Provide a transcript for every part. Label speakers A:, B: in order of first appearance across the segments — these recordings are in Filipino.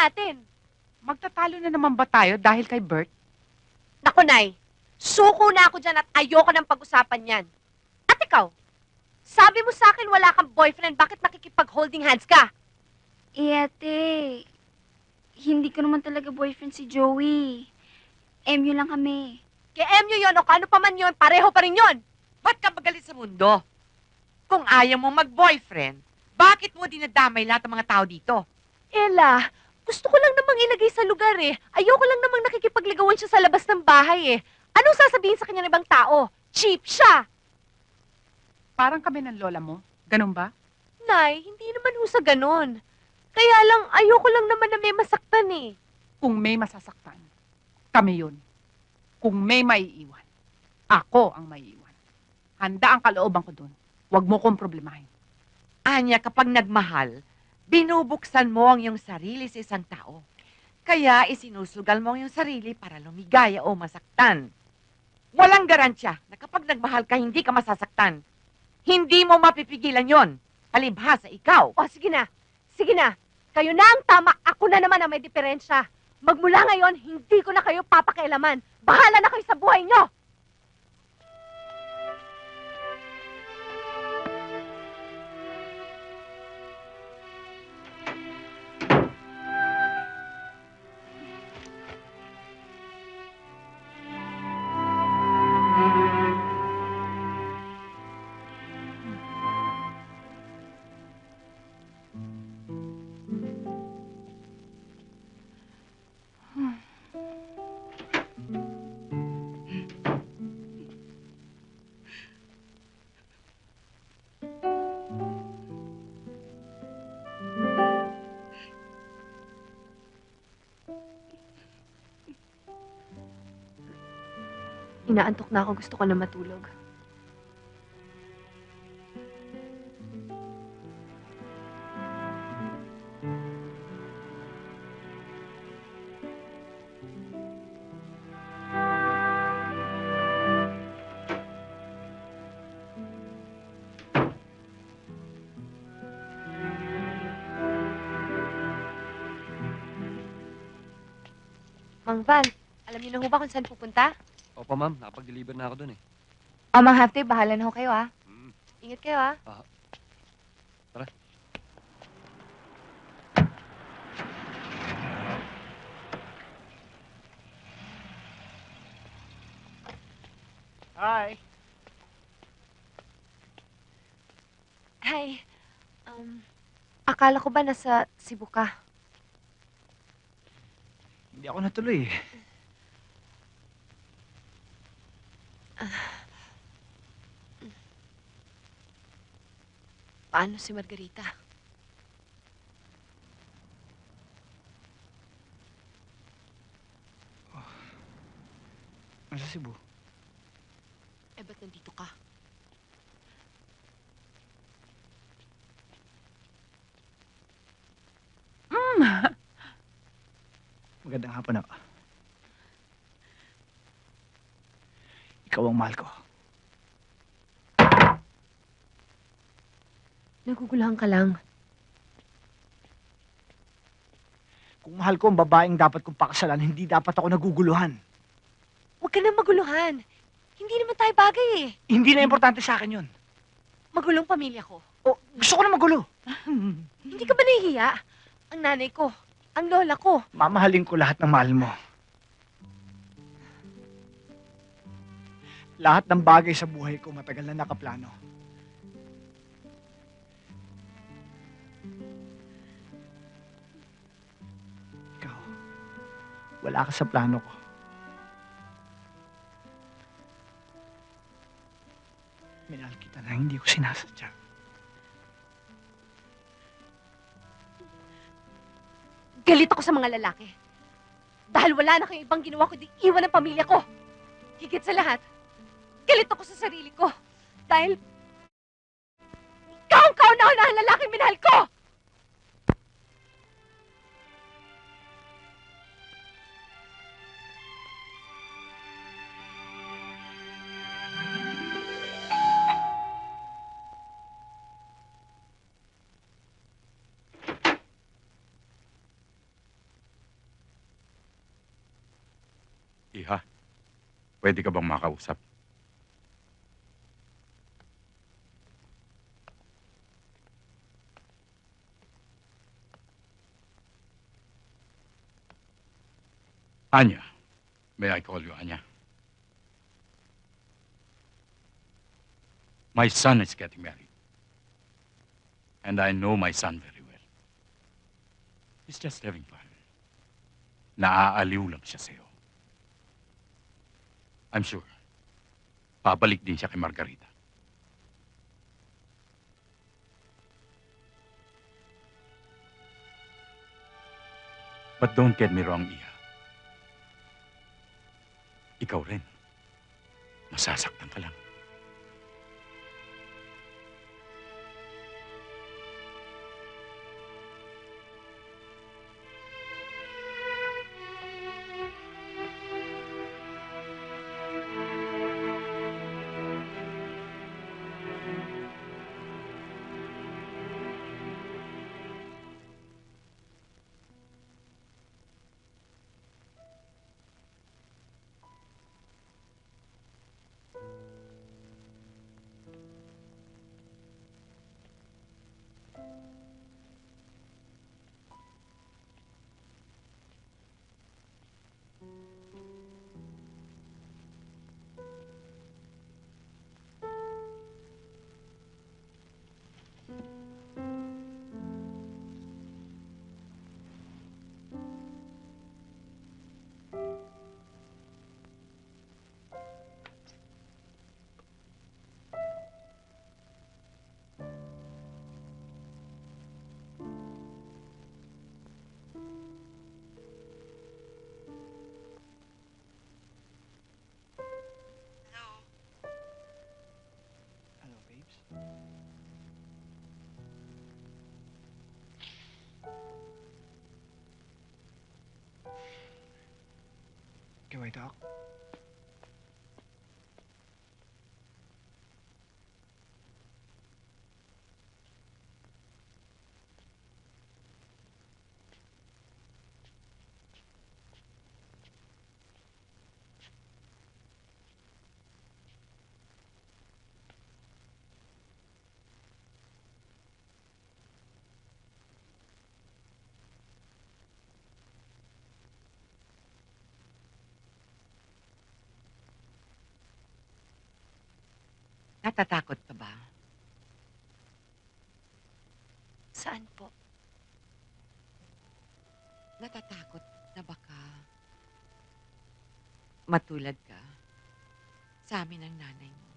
A: natin.
B: Magtatalo na naman ba tayo dahil kay Bert?
A: Naku, Nay. Suko na ako dyan at ayoko ng pag-usapan yan. At ikaw, sabi mo sa akin wala kang boyfriend, bakit nakikipag-holding hands ka?
C: Ate, hindi ko naman talaga boyfriend si Joey. MU lang kami.
A: Kaya MU yun o kano pa man yun, pareho pa rin yun.
D: Ba't ka magalit sa mundo? Kung ayaw mo mag-boyfriend, bakit mo dinadamay lahat ng mga tao dito?
A: Ella, gusto ko lang namang ilagay sa lugar eh. Ayoko lang namang nakikipagligawan siya sa labas ng bahay eh. Anong sasabihin sa kanya ng ibang tao? Cheap siya!
B: Parang kami ng lola mo. Ganun ba?
A: Nay, hindi naman ho sa ganun. Kaya lang, ayoko lang naman na may masaktan eh.
B: Kung may masasaktan, kami yun. Kung may maiiwan, ako ang maiiwan. Handa ang kalooban ko dun. Huwag mo kong problemahin.
D: Anya, kapag nagmahal, binubuksan mo ang iyong sarili sa isang tao. Kaya isinusugal mo ang iyong sarili para lumigaya o masaktan. Walang garansya na kapag nagmahal ka, hindi ka masasaktan. Hindi mo mapipigilan yon. Palibhasa ikaw.
A: O, sige na. Sige na. Kayo na ang tama. Ako na naman ang may diferensya. Magmula ngayon, hindi ko na kayo papakialaman. Bahala na kayo sa buhay nyo! Inaantok na ako. Gusto ko na matulog. Mang Van, alam niyo na ho ba kung saan pupunta?
E: Opo, ma'am. Nakapag-deliver na ako dun eh.
C: O, Mang Half Day, bahala na ho kayo, ah.
A: Ingat kayo, ah.
E: Tara.
F: Hi.
A: Hi. Akala ko ba nasa Cebu ka?
F: Hindi ako natuloy eh.
A: Paano si Margarita?
F: Nasa Cebu.
A: Eh, ba't nandito ka?
F: Magandang hapon ako. Ikaw ang mahal ko.
A: Naguguluhan ka lang.
F: Kung mahal ko ang babaeng dapat kong pakasalan, hindi dapat ako naguguluhan.
A: Huwag ka na maguluhan. Hindi naman tayo bagay eh.
F: Hindi na importante sa akin yun.
A: Magulong pamilya ko.
F: O, gusto ko na magulo.
A: Hindi ka ba nahihiya? Ang nanay ko, ang lola ko.
F: Mamahalin ko lahat ng mahal mo. Lahat ng bagay sa buhay ko matagal na nakaplano. Ikaw, wala ka sa plano ko. Minahal kita na hindi ko sinasadya.
A: Galit ako sa mga lalaki. Dahil wala na kayong ibang ginawa kundi iwan ang pamilya ko. Higit sa lahat, galit ako sa sarili ko. Dahil ikaw ang kauna-unahang lalaking minahal ko!
G: Pwede ka bang makausap? Anya. May I call you Anya? My son is getting married. And I know my son very well. He's just having fun. Naaaliw lang siya sa'yo. I'm sure. Pabalik din siya kay Margarita. But don't get me wrong, Iha. Ikaw rin. Masasaktan ka lang.
F: Hello, babes. Can we talk?
D: Natatakot ka ba?
A: Saan po?
D: Natatakot na baka matulad ka sa amin ng nanay mo.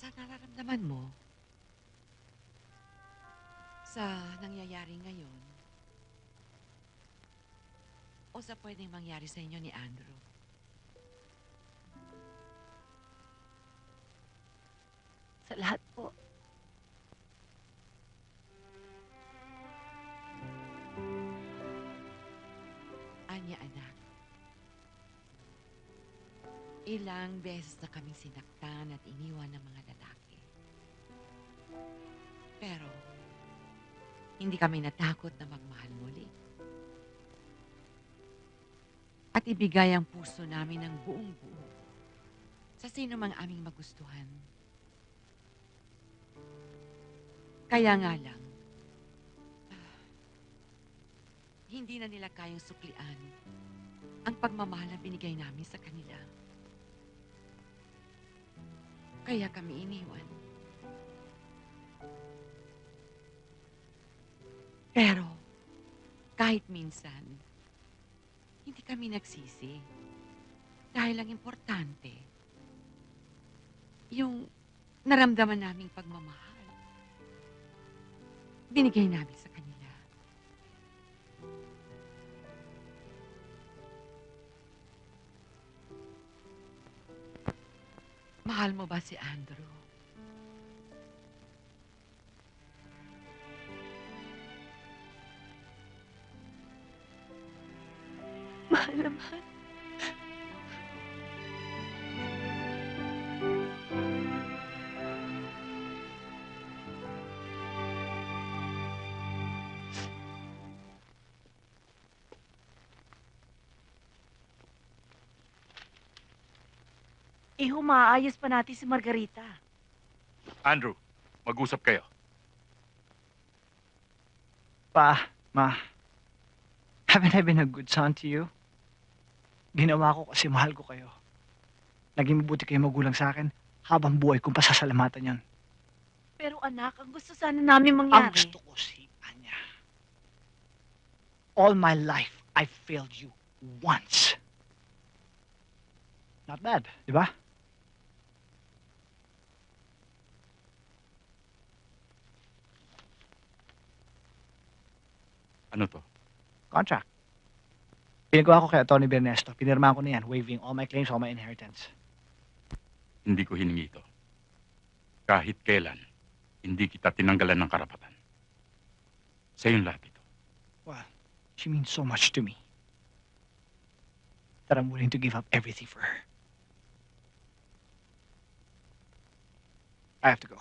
D: Sa nararamdaman mo sa nangyayari ngayon o sa pwedeng mangyari sa inyo ni Andrew.
A: Sa lahat po.
D: Anya, anak. Ilang beses na kaming sinaktan at iniwan ng mga lalaki. Pero, hindi kami natakot na magmahal muli. At ibigay ang puso namin ng buong buo sa sino mang aming magustuhan. Kaya nga lang, hindi na nila kayang suklian ang pagmamahal na binigay namin sa kanila. Kaya kami iniwan. Pero, kahit minsan, hindi kami nagsisi. Dahil ang importante, yung naramdaman naming pagmamahal, binigay namin sa kanila. Mahal mo ba si Andrew?
A: Mahal na mahal.
H: Humaayos pa natin si Margarita.
G: Andrew, mag-usap kayo.
F: Pa, Ma, haven't I been a good son to you? Ginawa ko kasi mahal ko kayo. Naging mabuti kayo magulang sa akin habang buhay kong pasasalamatan yon.
H: Pero anak, ang gusto sana namin
F: Ang
H: mangyari.
F: gusto ko si Anya. All my life, I failed you once. Not bad, di ba?
G: Ano to?
F: Contract. Pinagawa ko kay Tony Bernesto. Pinirmahan ko na yan, waiving all my claims, all my inheritance.
G: Hindi ko hiningi ito. Kahit kailan, hindi kita tinanggalan ng karapatan. Sa iyong lahat ito.
F: She means so much to me that I'm willing to give up everything for her. I have to go.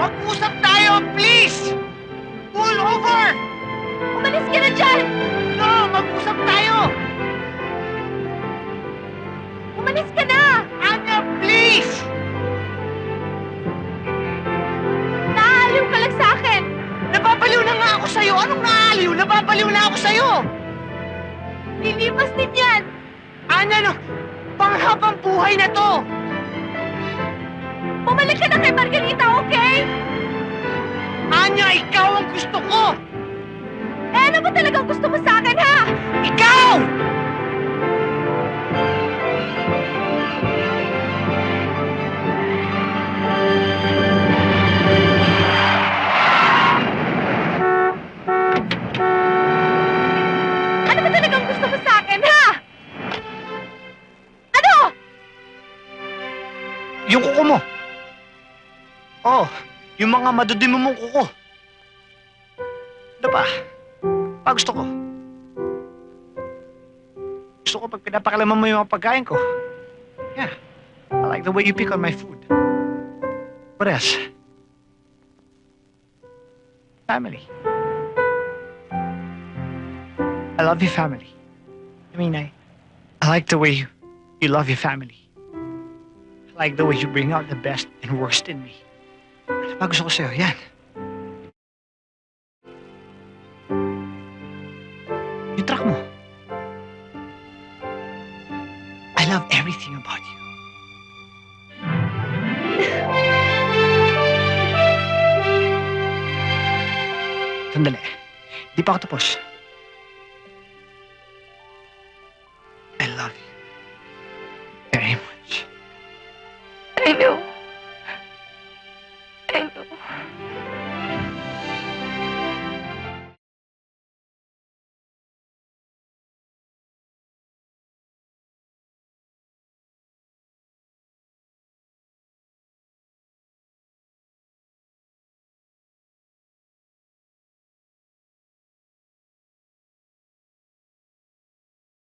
I: Mag-usap tayo, please! Pull over!
A: Umalis ka na dyan!
I: No, mag-usap tayo!
A: Umalis ka na!
I: Anya, please!
A: Naaliw ka lang sa akin!
I: Nababaliw na nga ako sa'yo! Anong naaliw? Nababaliw na ako sa'yo!
A: Lilipas din yan!
I: Anya, no! Panghabang buhay na to!
A: Bumalik ka na kay Margarita, okay?
I: Anya, ikaw ang gusto ko!
A: Eh, ano ba talagang gusto mo sa akin, ha?
I: Ikaw!
A: Ano ba talagang gusto mo sa akin, ha? Ano?
F: Yung kuko mo. Oh, yung mga madudim mong kuko. Ano pa? Pa gusto ko. Gusto ko pag pinapakalaman mo yung mga pagkain ko. Yeah. I like the way you pick on my food. What else? Family. I love your family. I mean, I like the way you love your family. I like the way you bring out the best and worst in me. Ano ba gusto ko sa'yo? Yan. Yung truck mo. Sandali. Di pa ako tapos.